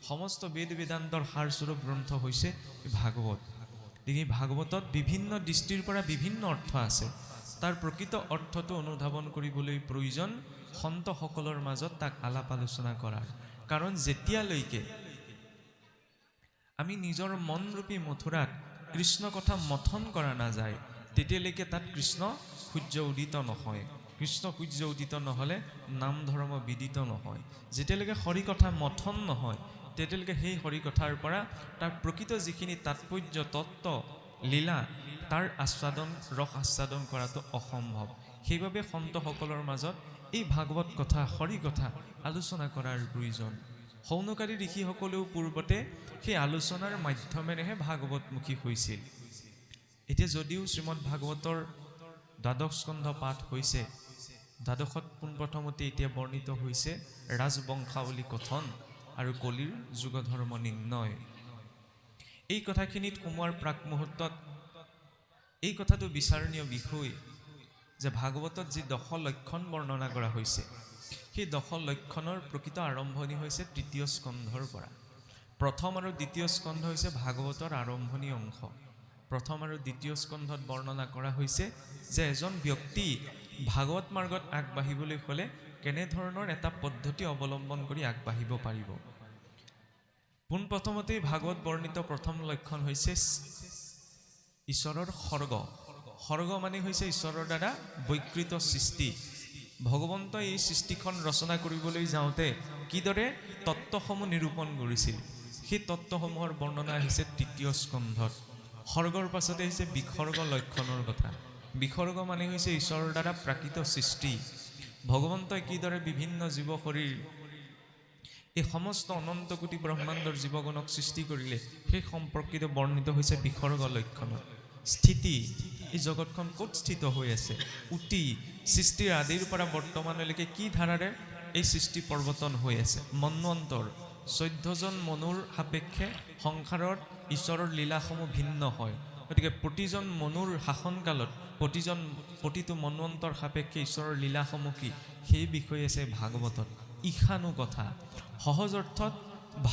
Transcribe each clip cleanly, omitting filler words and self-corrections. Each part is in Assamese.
সমস্ত বেদ বেদান্তৰ সাৰস্বৰূপ গ্ৰন্থ হৈছে ভাগৱত। গতিকে ভাগৱতত বিভিন্ন দৃষ্টিৰ পৰা বিভিন্ন অৰ্থ আছে। তাৰ প্ৰকৃত অৰ্থটো অনুধাৱন কৰিবলৈ প্ৰয়োজন সন্তসকলৰ মাজত তাক আলাপ আলোচনা কৰাৰ। কাৰণ যেতিয়ালৈকে আমি নিজৰ মনৰূপী মথুৰাত কৃষ্ণ কথা মথন কৰা নাযায়, তেতিয়ালৈকে তাত কৃষ্ণ সূৰ্য উদিত নহয়। কৃষ্ণ সূৰ্য উদিত নহ'লে নাম ধৰ্ম বিদিত নহয়। যেতিয়ালৈকে হৰি কথা মথন নহয়, তেতিয়ালৈকে সেই হৰি কথাৰ পৰা তাৰ প্ৰকৃত যিখিনি তাৎপৰ্য তত্ত্ব লীলা তাৰ আস্বাদন ৰস আস্বাদন কৰাটো অসম্ভৱ। সেইবাবে সন্তসকলৰ মাজত এই ভাগৱত কথা হৰি কথা আলোচনা কৰাৰ প্ৰয়োজন। শৌনকাৰী ঋষিসকলেও পূৰ্বতে সেই আলোচনাৰ মাধ্যমেৰেহে ভাগৱতমুখী হৈছিল। এতিয়া যদিও শ্ৰীমদ ভাগৱতৰ দ্বাদশ স্কন্ধ পাঠ হৈছে, দ্বাদশত পোনপ্ৰথমতে এতিয়া বৰ্ণিত হৈছে ৰাজবংশাৱলী কথন আৰু কলিৰ যুগধৰ্ম নিৰ্ণয়। এই কথাখিনিত সোমোৱাৰ প্ৰাক মুহূৰ্তত এই কথাটো বিচাৰণীয় বিষয় যে ভাগৱতত যি 10 লক্ষণ বৰ্ণনা কৰা হৈছে, সেই 10 লক্ষণৰ প্ৰকৃত আৰম্ভণি হৈছে তৃতীয় স্কন্ধৰ পৰা। প্ৰথম আৰু দ্বিতীয় স্কন্ধ হৈছে ভাগৱতৰ আৰম্ভণি অংশ। প্ৰথম আৰু দ্বিতীয় স্কন্ধত বৰ্ণনা কৰা হৈছে যে এজন ব্যক্তি ভাগৱত মাৰ্গত আগবাঢ়িবলৈ হ'লে কেনেধৰণৰ এটা পদ্ধতি অৱলম্বন কৰি আগবাঢ়িব পাৰিব। পোনপ্ৰথমতেই ভাগৱত বৰ্ণিত প্ৰথম লক্ষণ হৈছে ঈশ্বৰৰ সৰ্গ। সৰ্গ মানে হৈছে ঈশ্বৰৰ দ্বাৰা বৈকৃত সৃষ্টি। ভগৱন্তই এই সৃষ্টিখন ৰচনা কৰিবলৈ যাওঁতে কিদৰে তত্ত্বসমূহ নিৰূপণ কৰিছিল, সেই তত্ত্বসমূহৰ বৰ্ণনা আহিছে তৃতীয় স্কন্ধত। সৰ্গৰ পাছতে হৈছে বিসৰ্গ লক্ষণৰ কথা। বিসৰ্গ মানে হৈছে ঈশ্বৰৰ দ্বাৰা প্ৰাকৃত সৃষ্টি। ভগৱন্তই কিদৰে বিভিন্ন জীৱ শৰীৰ এই সমস্ত অনন্ত কোটি ব্ৰহ্মাণ্ডৰ জীৱগণক সৃষ্টি কৰিলে, সেই সম্পৰ্কিত বৰ্ণিত হৈছে বিসৰ্গ লক্ষণত। স্থিতি, এই জগতখন ক'ত স্থিত হৈ আছে, উটি সৃষ্টিৰ আদিৰ পৰা বৰ্তমানলৈকে কি ধাৰাৰে এই সৃষ্টি প্ৰৱৰ্তন হৈ আছে। মন্বন্তৰ 14জন মনুৰ সাপেক্ষে সংসাৰত ঈশ্বৰৰ লীলাসমূহ ভিন্ন হয়। গতিকে প্ৰতিজন মনুৰ শাসনকালত প্ৰতিটো মন্বন্তৰ সাপেক্ষে ঈশ্বৰৰ লীলাসমূহ কি, সেই বিষয়ে আছে ভাগৱতত। ঈশানু কথা সহজ অৰ্থত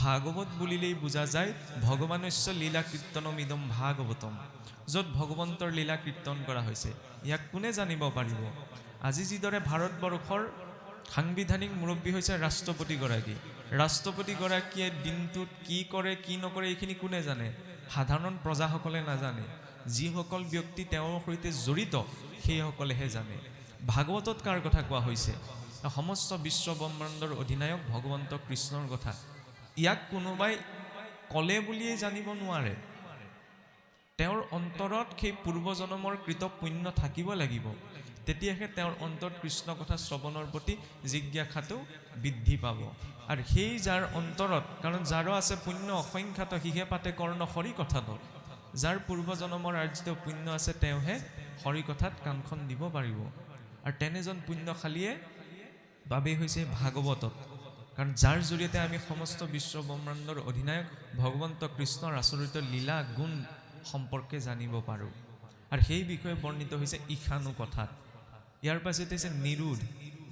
ভাগৱত বুলিলেই বুজা যায় ভগৱানস্য লীলা কীৰ্তনম ইদম ভাগৱতম, য'ত ভগৱন্তৰ লীলা কীৰ্তন কৰা হৈছে। ইয়াক কোনে জানিব পাৰিব? আজি যিদৰে ভাৰতবৰ্ষৰ সাংবিধানিক মুৰব্বী হৈছে ৰাষ্ট্ৰপতিগৰাকী। ৰাষ্ট্ৰপতিগৰাকীয়ে দিনটোত কি কৰে কি নকৰে এইখিনি কোনে জানে? সাধাৰণ প্ৰজাসকলে নাজানে। যিসকল ব্যক্তি তেওঁৰ সৈতে জড়িত সেইসকলেহে জানে। ভাগৱতত কাৰ কথা কোৱা হৈছে? সমস্ত বিশ্ব ব্ৰহ্মাণ্ডৰ অধিনায়ক ভগৱন্ত কৃষ্ণৰ কথা। ইয়াক কোনোবাই কলে বুলিয়েই জানিব নোৱাৰে। তেওঁৰ অন্তৰত সেই পূৰ্বজন্মৰ কৃত পুণ্য থাকিব লাগিব, তেতিয়াহে তেওঁৰ অন্তৰত কৃষ্ণ কথা শ্ৰৱণৰ প্ৰতি জিজ্ঞাসাটো বৃদ্ধি পাব। আৰু সেই যাৰ অন্তৰত, কাৰণ যাৰো আছে পুণ্য অসংখ্যাত সিহে পাতে কৰ্ণ হৰি কথাত, যাৰ পূৰ্বজন্মৰ আৰ্জিত পুণ্য আছে তেওঁহে হৰি কথাত কাণখন দিব পাৰিব। আৰু তেনেজন পুণ্যশালীয়ে বাবেই হৈছে ভাগৱতত, কাৰণ যাৰ জৰিয়তে আমি সমস্ত বিশ্ব ব্ৰহ্মাণ্ডৰ অধিনায়ক ভগৱন্ত কৃষ্ণৰ আচৰিত লীলা গুণ সম্পৰ্কে জানিব পাৰোঁ। আৰু সেই বিষয়ে বৰ্ণিত হৈছে ঈশানু কথাত। ইয়াৰ পাছত হৈছে নিৰোধ।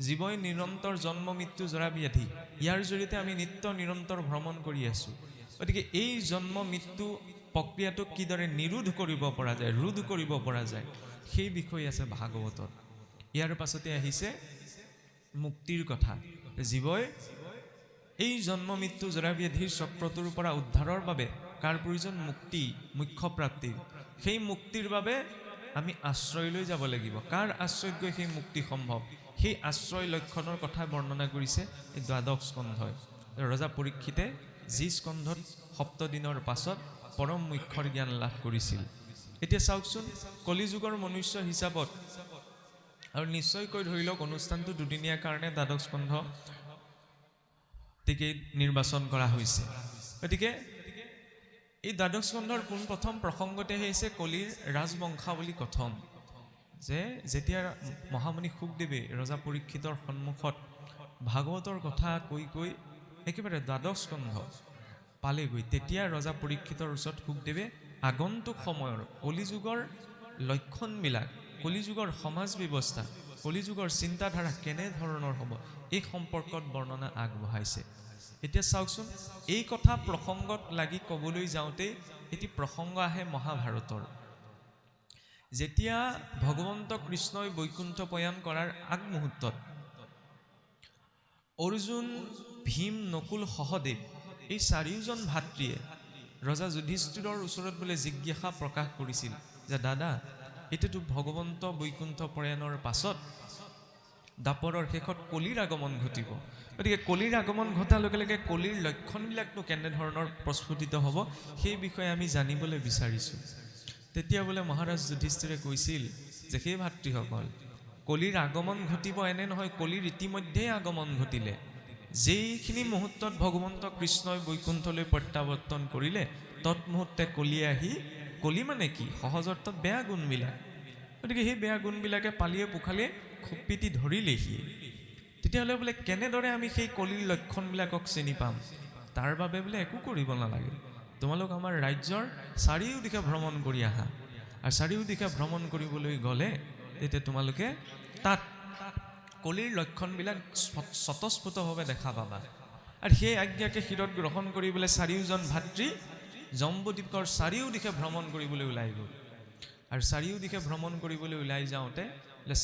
জীৱই নিৰন্তৰ জন্ম মৃত্যু জৰা ব্যাধি, ইয়াৰ জৰিয়তে আমি নিত্য নিৰন্তৰ ভ্ৰমণ কৰি আছোঁ। গতিকে এই জন্ম মৃত্যু প্ৰক্ৰিয়াটোক কিদৰে নিৰোধ কৰিব পৰা যায়, ৰোধ কৰিব পৰা যায়, সেই বিষয়ে আছে ভাগৱতত। ইয়াৰ পাছতে আহিছে মুক্তিৰ কথা। জীৱই এই জন্ম মৃত্যু জৰা ব্যাধিৰ চক্ৰটোৰ পৰা উদ্ধাৰৰ বাবে কাৰ প্ৰয়োজন? মুক্তি, মুখ্য প্ৰাপ্তিৰ। সেই মুক্তিৰ বাবে আমি আশ্ৰয়লৈ যাব লাগিব। কাৰ আশ্ৰয়ত গৈ সেই মুক্তি সম্ভৱ? সেই আশ্ৰয় লক্ষণৰ কথা বৰ্ণনা কৰিছে এই দ্বাদশ স্কন্ধই। ৰজা পৰীক্ষিতে যি স্কন্ধত 7 দিনৰ পাছত পৰম মুখ্যৰ জ্ঞান লাভ কৰিছিল। এতিয়া চাওকচোন, কলিযুগৰ মনুষ্য হিচাপত, আৰু নিশ্চয়কৈ ধৰি লওক অনুষ্ঠানটো দুদিনীয়া কাৰণে দ্বাদশ স্কন্ধ টিকেট নিৰ্বাচন কৰা হৈছে। গতিকে এই দ্বাদশ স্কন্ধৰ পোনপ্ৰথম প্ৰসংগতে হৈছে কলিৰ ৰাজবংশাৱলী কথন। যে যেতিয়া মহামুনি শুকদেৱে ৰজা পৰীক্ষিতৰ সন্মুখত ভাগৱতৰ কথা কৈ কৈ একেবাৰে দ্বাদশ স্কন্ধ পালেগৈ, তেতিয়া ৰজা পৰীক্ষিতৰ ওচৰত শুকদেৱে আগন্তুক সময়ৰ কলিযুগৰ লক্ষণবিলাক, কলিযুগৰ সমাজ ব্যৱস্থা, কলিযুগৰ চিন্তাধাৰা কেনেধৰণৰ হ'ব এই সম্পৰ্কত বৰ্ণনা আগবঢ়াইছে। এতিয়া চাওকচোন, এই কথা প্ৰসংগত লাগি ক'বলৈ যাওঁতে এটি প্ৰসংগ আহে মহাভাৰতৰ। যেতিয়া ভগৱন্ত কৃষ্ণই বৈকুণ্ঠ প্ৰয়াণ কৰাৰ আগমুহূৰ্তত অৰ্জুন, ভীম, নকুল, সহদেৱ এই চাৰিওজন ভাতৃয়ে ৰজা যুধিষ্ঠিৰৰ ওচৰত বোলে জিজ্ঞাসা প্ৰকাশ কৰিছিল যে দাদা, এতিয়াতো ভগৱন্ত বৈকুণ্ঠ প্ৰয়াণৰ পাছত দাপৰৰ শেষত কলিৰ আগমন ঘটিব, গতিকে কলিৰ আগমন ঘটাৰ লগে লগে কলিৰ লক্ষণবিলাকনো কেনেধৰণৰ প্ৰস্ফুটিত হ'ব সেই বিষয়ে আমি জানিবলৈ বিচাৰিছোঁ। তেতিয়া বোলে মহাৰাজ যুধিষ্ঠিৰে কৈছিল যে সেই ভাতৃসকল, কলিৰ আগমন ঘটিব এনে নহয়, কলিৰ ইতিমধ্যেই আগমন ঘটিলে। যেইখিনি মুহূৰ্তত ভগৱন্ত কৃষ্ণই বৈকুণ্ঠলৈ প্ৰত্যাৱৰ্তন কৰিলে তৎমুহূৰ্তে কলিয়ে আহি, কলি মানে কি সহজ অৰ্থত বেয়া গুণবিলাক, গতিকে সেই বেয়া গুণবিলাকে পালিয়ে পোখালিয়ে খুব পিটি ধৰিলেহি। তেতিয়াহ'লে বোলে কেনেদৰে আমি সেই কলিৰ লক্ষণবিলাকক চিনি পাম? তাৰ বাবে বোলে একো কৰিব নালাগে, তোমালোক আমাৰ ৰাজ্যৰ চাৰিওদিশে ভ্ৰমণ কৰি আহা, আৰু চাৰিওদিশে ভ্ৰমণ কৰিবলৈ গ'লে তেতিয়া তোমালোকে তাত কলিৰ লক্ষণবিলাক স্বতঃস্ফুতভাৱে দেখা পাবা। আৰু সেই আজ্ঞাকে শিৰত গ্ৰহণ কৰিবলৈ চাৰিওজন ভাতৃ জম্বুদ্বীপৰ চাৰিওদিশে ভ্ৰমণ কৰিবলৈ ওলাই গ'ল। আৰু চাৰিওদিশে ভ্ৰমণ কৰিবলৈ ওলাই যাওঁতে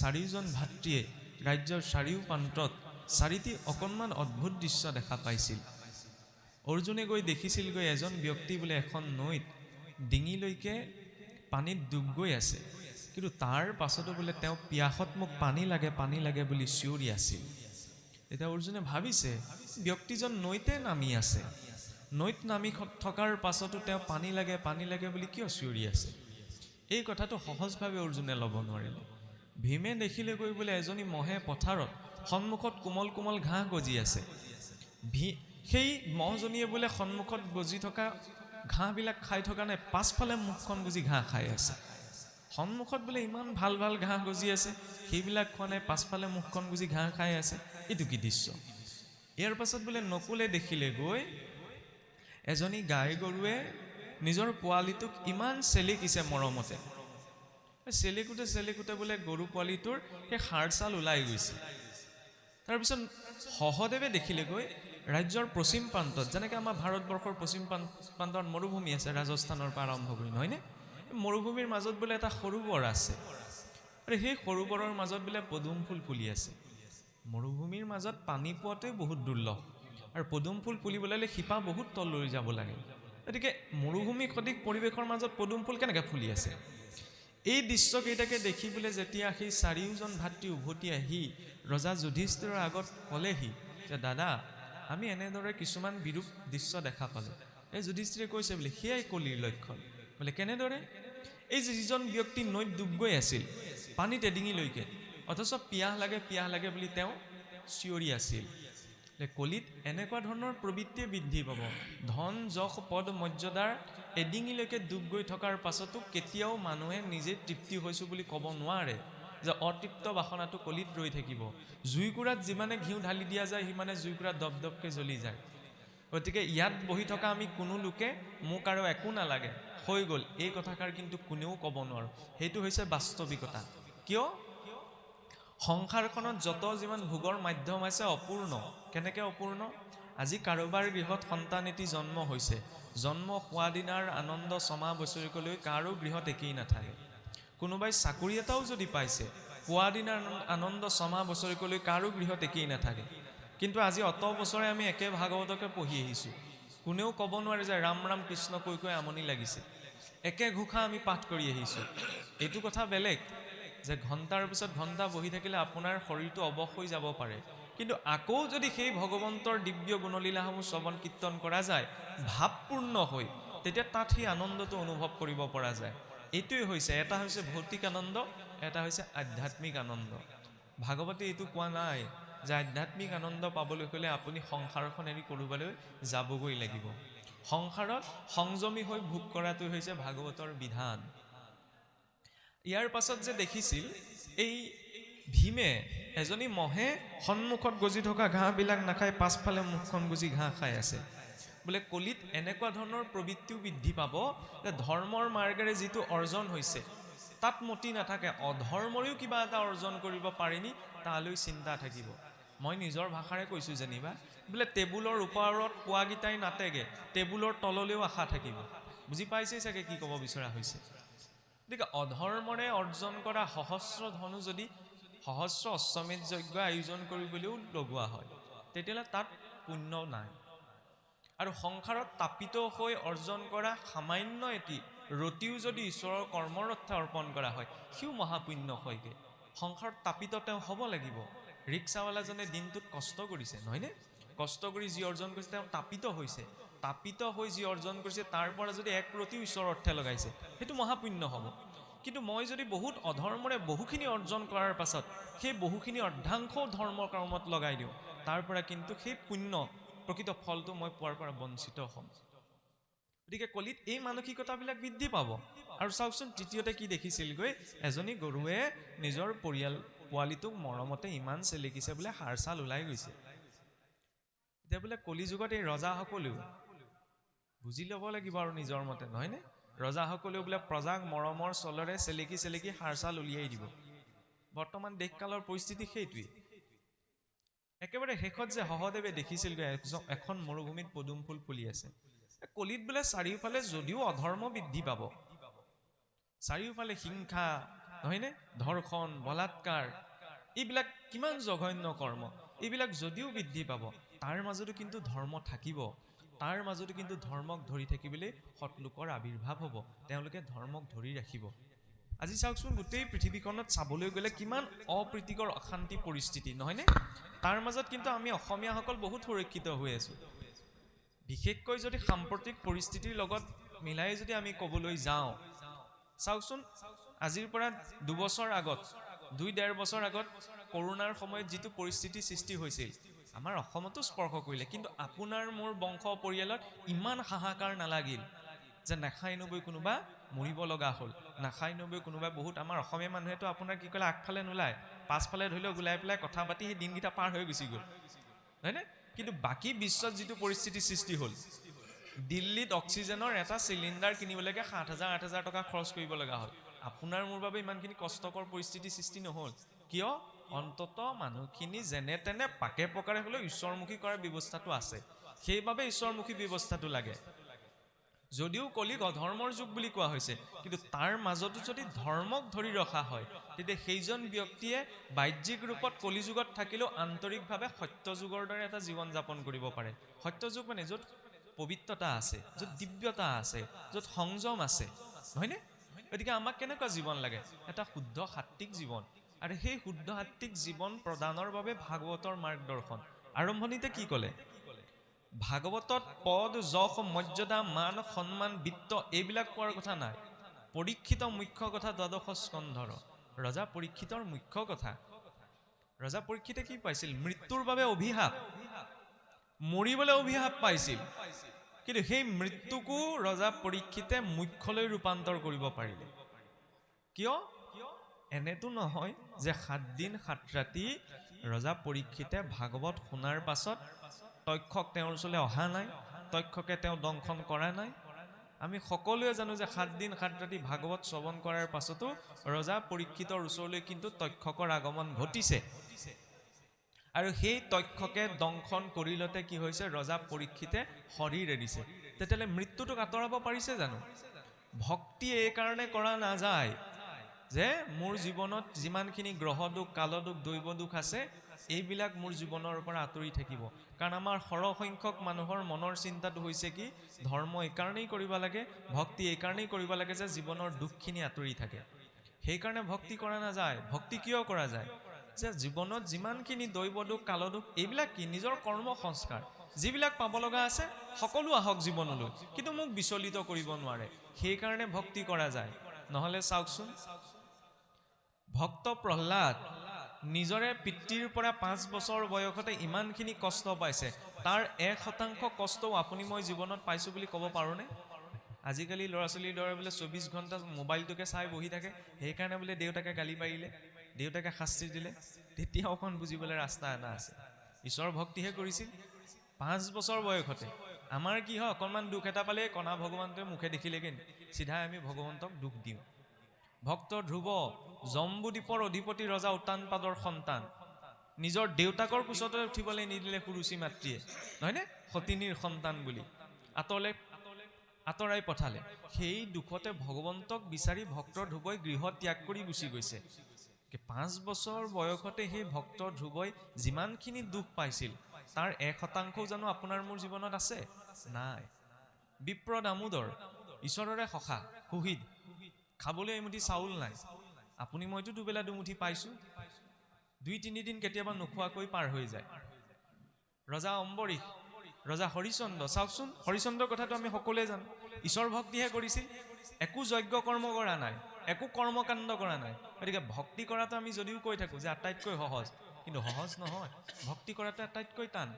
চাৰিওজন ভাতৃয়ে ৰাজ্যৰ চাৰিও প্ৰান্তত চাৰিটি অকণমান অদ্ভুত দৃশ্য দেখা পাইছিল। অৰ্জুনে গৈ দেখিছিলগৈ এজন ব্যক্তি বোলে এখন নৈত ডিঙিলৈকে পানীত ডুব গৈ আছে, কিন্তু তাৰ পাছতো বোলে তেওঁ পিয়াসত মোক পানী লাগে বুলি চিঞৰি আছিল। এতিয়া অৰ্জুনে ভাবিছে ব্যক্তিজন নৈতে নামি আছে, নৈত নামি থকাৰ পাছতো তেওঁ পানী লাগে বুলি কিয় চিঞৰি আছে? এই কথাটো সহজভাৱে অৰ্জুনে ল'ব নোৱাৰিলে। ভীমে দেখিলে গৈ বোলে এজনী মহে পথাৰত সন্মুখত কোমল কোমল ঘাঁহ গজি আছে। সেই মহজনীয়ে বোলে সন্মুখত গজি থকা ঘাঁহবিলাক খাই থকা নাই, পাছফালে মুখখন গুজি ঘাঁহ খাই আছে। সন্মুখত বোলে ইমান ভাল ভাল ঘাঁহ গজি আছে, সেইবিলাক খোৱা নাই, পাছফালে মুখখন গুজি ঘাঁহ খাই আছে। এইটো কি দৃশ্য? ইয়াৰ পাছত বোলে নকুলে দেখিলে গৈ এজনী গাই গৰুৱে নিজৰ পোৱালিটোক ইমান চেলেকিছে মৰমতে, চেলেকুতে বোলে গৰু পোৱালিটোৰ সেই হাড় ছাল ওলাই গৈছে। তাৰপিছত সহদেৱে দেখিলে গৈ ৰাজ্যৰ পশ্চিম প্ৰান্তত, যেনেকৈ আমাৰ ভাৰতবৰ্ষৰ পশ্চিম প্ৰান্তত মৰুভূমি আছে ৰাজস্থানৰ পৰা আৰম্ভ কৰি, নহয়নে? মৰুভূমিৰ মাজত বোলে এটা সৰোবৰ আছে, আৰু সেই সৰোবৰৰ মাজত বোলে পদুম ফুল ফুলি আছে। মৰুভূমিৰ মাজত পানী পোৱাটোৱে বহুত দুৰ্লভ, আৰু পদুম ফুল ফুলিবলৈ হ'লে শিপা বহুত তললৈ যাব লাগে, গতিকে মৰুভূমি সদৃশ পৰিৱেশৰ মাজত পদুম ফুল কেনেকৈ ফুলি আছে? এই দৃশ্যকেইটাকে দেখি বোলে যেতিয়া সেই চাৰিওজন ভাতৃ উভতি আহি ৰজা যুধিষ্ঠিৰৰ আগত ক'লেহি যে দাদা, আমি এনেদৰে কিছুমান বিৰূপ দৃশ্য দেখা পালোঁ। এই যুধিষ্ঠিৰে কৈছে বোলে সেয়াই কলিৰ লক্ষণ। বোলে কেনেদৰে? এই যিজন ব্যক্তি নৈত ডুব গৈ আছিল পানীত এডিঙিলৈকে, অথচ পিয়াহ লাগে বুলি তেওঁ চিঞৰি আছিল। কলিত এনেকুৱা ধৰণৰ প্ৰবৃত্তিয়ে বৃদ্ধি পাব। ধন, যশ, পদ, মৰ্যাদাৰ এডিঙিলৈকে ডুব গৈ থকাৰ পাছতো কেতিয়াও মানুহে নিজে তৃপ্তি হৈছোঁ বুলি ক'ব নোৱাৰে, যে অতৃপ্ত বাসনাটো কলিত ৰৈ থাকিব। জুইকুৰাত যিমানে ঘিউ ঢালি দিয়া যায় সিমানে জুইকুৰা দপদপকৈ জ্বলি যায়। গতিকে ইয়াত বহি থকা আমি কোনো লোকে মোক আৰু একো নালাগে, হৈ গ'ল, এই কথাষাৰ কিন্তু কোনেও ক'ব নোৱাৰোঁ। সেইটো হৈছে বাস্তৱিকতা। কিয়? সংসাৰখনত যত যিমান ভোগৰ মাধ্যম আছে অপূৰ্ণ। কেনেকৈ অপূৰ্ণ? আজি কাৰোবাৰ গৃহত সন্তান এটি জন্ম হৈছে, জন্ম হোৱা দিনাৰ আনন্দ ছমাহ বছৰিকলৈ কাৰো গৃহত একেই নাথাকে। কোনোবাই চাকৰি এটাও যদি পাইছে, পোৱা দিনাৰ আনন্দ ছমাহ বছৰিকলৈ কাৰো গৃহত একেই নাথাকে। কিন্তু আজি অত বছৰে আমি একে ভাগৱতকে পঢ়ি আহিছোঁ, কোনেও ক'ব নোৱাৰে যে ৰাম ৰাম কৃষ্ণ কৈ আমনি লাগিছে। একে ঘোষা আমি পাঠ কৰি আহিছোঁ। এইটো কথা বেলেগ যে ঘণ্টাৰ পিছত ঘণ্টা বহি থাকিলে আপোনাৰ শৰীৰটো অৱশ হৈ যাব পাৰে, কিন্তু আকৌ যদি সেই ভগৱন্তৰ দিব্য গুণলীলাসমূহ শ্ৰৱণ কীৰ্তন কৰা যায় ভাৱপূৰ্ণ হৈ, তেতিয়া তাত সেই আনন্দটো অনুভৱ কৰিব পৰা যায়। এইটোৱে হৈছে, এটা হৈছে ভৌতিক আনন্দ, এটা হৈছে আধ্যাত্মিক আনন্দ। ভাগৱতে এইটো কোৱা নাই যে আধ্যাত্মিক আনন্দ পাবলৈ হ'লে আপুনি সংসাৰখন এৰি ক'ৰবালৈ যাবগৈ লাগিব। সংসাৰত সংযমী হৈ ভোগ কৰাটো হৈছে ভাগৱতৰ বিধান। ইয়াৰ পাছত যে দেখিছিল এই ভীমে এজনী মহে সন্মুখত গজি থকা ঘাঁহবিলাক নাখাই পাছফালে মুখখন গুজি ঘাঁহ খাই আছে। বোলে কলিত এনেকুৱা ধৰণৰ প্ৰবৃত্তিও বৃদ্ধি পাব যে ধৰ্মৰ মাৰ্গেৰে যিটো অৰ্জন হৈছে তাত মতি নাথাকে, অধৰ্মৰেও কিবা এটা অৰ্জন কৰিব পাৰিনি তালৈ চিন্তা থাকিব। মই নিজৰ ভাষাৰে কৈছোঁ যেনিবা, বোলে টেবুলৰ ওপৰত পোৱাগিটাই নাটেগে, টেবুলৰ তললৈও আশা থাকিব। বুজি পাইছেই চাগে কি ক'ব বিচৰা হৈছে। গতিকে অধৰ্মৰে অৰ্জন কৰা সহস্ৰ ধনু যদি সহস্ৰ অশ্বমেধ যজ্ঞ আয়োজন কৰিবলৈও লগোৱা হয়, তেতিয়াহ'লে তাত পুণ্য নাই। আৰু সংসাৰত তাপিত হৈ অৰ্জন কৰা সামান্য এটি ৰতিও যদি ঈশ্বৰৰ কৰ্মৰ অৰ্থে অৰ্পণ কৰা হয়, সিও মহাপুণ্য হয়গে। সংসাৰত তাপিত তেওঁ হ'ব লাগিব। ৰিক্সাৱালাজনে দিনটোত কষ্ট কৰিছে, নহয়নে? কষ্ট কৰি যি অৰ্জন কৰিছে তেওঁ তাপিত হৈছে। তাপিত হৈ যি অৰ্জন কৰিছে তাৰ পৰা যদি এক ৰতিও ঈশ্বৰৰ অৰ্থে লগাইছে, সেইটো মহাপুণ্য হ'ব। কিন্তু মই যদি বহুত অধৰ্মৰে বহুখিনি অৰ্জন কৰাৰ পাছত সেই বহুখিনি অৰ্ধাংশও ধৰ্ম কৰ্মত লগাই দিওঁ, তাৰ পৰা কিন্তু সেই পুণ্য প্ৰকৃত ফলটো মই পোৱাৰ পৰা বঞ্চিত হ'ম। গতিকে কলিত এই মানসিকতাবিলাক বৃদ্ধি পাব। আৰু চাওকচোন তৃতীয়তে কি দেখিছিলগৈ, এজনী গৰুৱে নিজৰ পোৱালিটোক মৰমতে ইমান চেলেকিছে বোলে হাড় ছাল ওলাই গৈছে। এতিয়া বোলে কলিযুগত এই ৰজাসকলেও বুজি ল'ব লাগিব আৰু নিজৰ মতে, নহয়নে? ৰজাসকলেও বোলে প্ৰজাক মৰমৰ চলৰে চেলেকি চেলেকি হাড় ছাল উলিয়াই দিব। বৰ্তমান দেশকালৰ পৰিস্থিতি সেইটোৱেই। একেবাৰে শেষত যে সহদেৱে দেখিছিলগৈ এখন মৰুভূমিত পদুম ফুল ফুলি আছে। কলিত বোলে চাৰিওফালে যদিও অধৰ্ম বৃদ্ধি পাব, চাৰিওফালে হিংসা, নহয়নে, ধৰ্ষণ, বলাৎকাৰ, এইবিলাক কিমান জঘন্য কৰ্ম, এইবিলাক যদিও বৃদ্ধি পাব, তাৰ মাজতো কিন্তু ধৰ্ম থাকিব। তাৰ মাজতো কিন্তু ধৰ্মক ধৰি থাকিবলৈ সৎলোকৰ আবিৰ্ভাৱ হ'ব, তেওঁলোকে ধৰ্মক ধৰি ৰাখিব। আজি চাওকচোন গোটেই পৃথিৱীখনত চাবলৈ গ'লে কিমান অপ্ৰীতিকৰ অশান্তি পৰিস্থিতি, নহয়নে? তাৰ মাজত কিন্তু আমি অসমীয়াসকল বহুত সুৰক্ষিত হৈ আছো। বিশেষকৈ যদি সাম্প্ৰতিক পৰিস্থিতিৰ লগত মিলাই যদি আমি ক'বলৈ যাওঁ, চাওকচোন আজিৰ পৰা 2-2.5 বছৰ আগত কৰোণাৰ সময়ত যিটো পৰিস্থিতি সৃষ্টি হৈছিল, আমাৰ অসমতো স্পৰ্শ কৰিলে। কিন্তু আপোনাৰ মোৰ বংশ পৰিয়ালত ইমান হাহাকাৰ নালাগিল যে নাখাই নবৈ কোনোবা মৰিব লগা হ'ল, নাখাই নবৈ কোনোবা বহুত আমাৰ অসমীয়া মানুহেতো আপোনাৰ কি ক'লে আগফালে নোলায়, পাছফালে ধৰি লওক ওলাই পেলাই কথা পাতি সেই দিনকেইটা পাৰ হৈ গুচি গ'ল, হয়নে? কিন্তু বাকী বিশ্বত যিটো পৰিস্থিতি সৃষ্টি হ'ল, দিল্লীত অক্সিজেনৰ এটা চিলিণ্ডাৰ কিনিবলৈকে 7,000-8,000 টকা খৰচ কৰিব লগা হ'ল। আপোনাৰ মোৰ বাবে ইমানখিনি কষ্টকৰ পৰিস্থিতি সৃষ্টি নহ'ল। কিয়? অন্তত মানুহখিনি যেনে তেনে পাকে প্ৰকাৰে হ'লেও ঈশ্বৰমুখী কৰাৰ ব্যৱস্থাটো আছে। সেইবাবে ঈশ্বৰমুখী ব্যৱস্থাটো লাগে। যদিও কলিক অধৰ্মৰ যুগ বুলি কোৱা হৈছে, কিন্তু তাৰ মাজতো যদি ধৰ্মক ধৰি ৰখা হয়, তেতিয়া সেইজন ব্যক্তিয়ে বাহ্যিক ৰূপত কলিযুগত থাকিলেও আন্তৰিকভাৱে সত্য যুগৰ দৰে এটা জীৱন যাপন কৰিব পাৰে। সত্য যুগ মানে য'ত পবিত্ৰতা আছে, য'ত দিব্যতা আছে, য'ত সংযম আছে, নহয়নে? গতিকে আমাক কেনেকুৱা জীৱন লাগে? এটা শুদ্ধ সাত্বিক জীৱন। আৰু সেই শুদ্ধ সাত্বিক জীৱন প্ৰদানৰ বাবে ভাগৱতৰ মাৰ্গদৰ্শন। আৰম্ভণিতে কি ক'লে? ভাগৱতত পদ, যশ, মৰ্যাদা, মান, সন্মান, বিত্ত এইবিলাক পোৱাৰ কথা নাই। পৰীক্ষিত মুখ্য কথা 12 স্কন্ধৰ। ৰজা পৰীক্ষিতৰ মুখ্য কথা। ৰজা পৰীক্ষিতে কি পাইছিল? মৃত্যুৰ বাবে অভিশাপ, মৰিবলৈ অভিশাপ পাইছিল। কিন্তু সেই মৃত্যুকো ৰজা পৰীক্ষিতে মুখ্যলৈ ৰূপান্তৰ কৰিব পাৰিলে। কিয়? এনেতো নহয় যে 7 দিন 7 ৰাতি ৰজা পৰীক্ষিতে ভাগৱত শুনাৰ পাছত তক্ষক তেওঁৰ ওচৰলৈ অহা নাই, তক্ষকে তেওঁ দংশন কৰা নাই। আমি সকলোৱে জানো যে 7 দিন 7 ৰাতি ভাগৱত শ্ৰৱণ কৰাৰ পাছতো ৰজা পৰীক্ষিতৰ ওচৰলৈ কিন্তু তক্ষকৰ আগমন ঘটিছে। আৰু সেই তক্ষকে দংশন কৰিলতে কি হৈছে? ৰজা পৰীক্ষিতে শৰীৰ এৰিছে। তেতিয়াহ'লে মৃত্যুটোক আঁতৰাব পাৰিছে জানো? ভক্তি এই কাৰণে কৰা নাযায় যে মোৰ জীৱনত যিমানখিনি গ্ৰহ দুখ, কাল দুখ, দৈৱ দুখ আছে, এইবিলাক মোৰ জীৱনৰ পৰা আঁতৰি থাকিব। কাৰণ আমাৰ সৰহসংখ্যক মানুহৰ মনৰ চিন্তাটো হৈছে কি? ধৰ্ম এইকাৰণেই কৰিব লাগে, ভক্তি এইকাৰণেই কৰিব লাগে যে জীৱনৰ দুখখিনি আঁতৰি থাকে। সেইকাৰণে ভক্তি কৰা নাযায়। ভক্তি কিয় কৰা যায়? যে জীৱনত যিমানখিনি দৈৱ দুখ, কাল দুখ, এইবিলাক কি? নিজৰ কৰ্ম সংস্কাৰ, যিবিলাক পাব লগা আছে সকলো আহক জীৱনলৈ, কিন্তু মোক বিচলিত কৰিব নোৱাৰে। সেইকাৰণে ভক্তি কৰা যায়। নহ'লে চাওকচোন ভক্ত প্ৰহ্লাদ নিজৰে পিতৃৰ পৰা 5 বছৰ বয়সতে ইমানখিনি কষ্ট পাইছে, তাৰ 1% কষ্টও আপুনি মই জীৱনত পাইছোঁ বুলি ক'ব পাৰোঁনে? আজিকালি ল'ৰা ছোৱালীৰ দৰে বোলে 24 ঘণ্টা মোবাইলটোকে চাই বহি থাকে, সেইকাৰণে বোলে দেউতাকে গালি পাৰিলে, দেউতাকে শাস্তি দিলে, তেতিয়া অকণ বুজিবলৈ ৰাস্তা এটা আছে। ঈশ্বৰ ভক্তিহে কৰিছিল 5 বছৰ বয়সতে। আমাৰ কি হয়? অকণমান দুখ এটা পালে কণা ভগৱানটোৱে মুখে দেখিলেগৈ চিধাই আমি ভগৱন্তক দুখ দিওঁ। ভক্ত ধ্ৰুৱ জম্বুদ্বীপৰ অধিপতি ৰজা উত্তানপাদৰ সন্তান, নিজৰ দেউতাকৰ কোচতে উঠিবলৈ নিদিলে সুৰুচি মাতৃয়ে, নহয়নে? সতিনীৰ সন্তান বুলি আঁতৰাই পঠালে। সেই দুখতে ভগৱন্তক বিচাৰি ভক্ত ধ্ৰুৱই গৃহ ত্যাগ কৰি গুচি গৈছে। 5 বছৰ বয়সতে সেই ভক্ত ধ্ৰুৱই যিমানখিনি দুখ পাইছিল তাৰ 1% জানো আপোনাৰ মোৰ জীৱনত আছে? নাই। বিপ্ৰ দামোদৰ ঈশ্বৰৰে সখা সুহিদ, খাবলৈ এমুঠি চাউল নাই। আপুনি মইতো দুবেলা দুমুঠি পাইছো, 2-3 দিন কেতিয়াবা নোখোৱাকৈ পাৰ হৈ যায়। ৰজা অম্বৰীশ, ৰজা হৰিচন্দ্ৰ, চাওকচোন হৰিচন্দ্ৰৰ কথাটো আমি সকলোৱে জানো। ঈশ্বৰ ভক্তিহে কৰিছিল, একো যজ্ঞ কৰ্ম কৰা নাই, একো কৰ্মকাণ্ড কৰা নাই। গতিকে ভক্তি কৰাটো আমি যদিও কৈ থাকোঁ যে আটাইতকৈ সহজ, কিন্তু সহজ নহয়। ভক্তি কৰাটো আটাইতকৈ টান।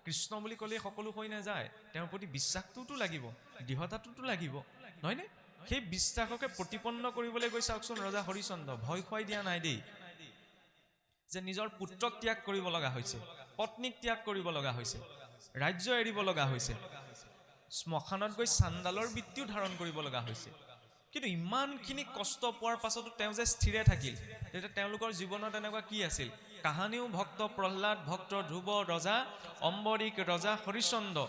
কৃষ্ণ বুলি ক'লেই সকলো হৈ নাযায়, তেওঁৰ প্ৰতি বিশ্বাসটোতো লাগিব, দৃঢ়তাটোতো লাগিব, নহয়নে? সেই বিশ্বাসকে প্ৰতিপন্ন কৰিবলৈ গৈ চাওকচোন ৰজা হৰিচন্দ্ৰ ভয় খুৱাই দিয়া নাই দেই, যে নিজৰ পুত্ৰক ত্যাগ কৰিব লগা হৈছে, পত্নীক ত্যাগ কৰিব লগা হৈছে, ৰাজ্য এৰিব লগা হৈছে, শ্মশানত গৈ চাণ্ডালৰ বৃত্তিও ধাৰণ কৰিব লগা হৈছে। কিন্তু ইমানখিনি কষ্ট পোৱাৰ পাছতো তেওঁ যে স্থিৰে থাকিল, তেতিয়া তেওঁলোকৰ জীৱনত এনেকুৱা কি আছিল? কাহানিও ভক্ত প্ৰহ্লাদ, ভক্ত ধ্ৰুৱ, ৰজা অম্বৰীশ, ৰজা হৰিচন্দ্ৰ,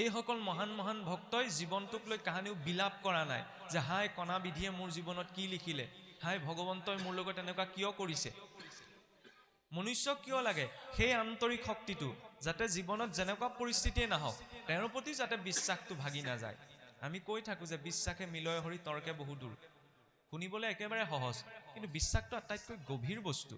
এইসকল মহান মহান ভক্তই জীৱনটোক লৈ কাহানিও বিলাপ কৰা নাই যে হাই কণা বিধিয়ে মোৰ জীৱনত কি লিখিলে, হাই ভগৱন্তই মোৰ লগত এনেকুৱা কিয় কৰিছে। মনুষ্যক কিয় লাগে? সেই আন্তৰিক শক্তিটো, যাতে জীৱনত যেনেকুৱা পৰিস্থিতিয়ে নাহক তেওঁৰ প্ৰতি যাতে বিশ্বাসটো ভাগি নাযায়। আমি কৈ থাকোঁ যে বিশ্বাসে মিলয় হৰি তৰ্কে বহু দূৰ। শুনিবলৈ একেবাৰে সহজ, কিন্তু বিশ্বাসটো আটাইতকৈ গভীৰ বস্তু।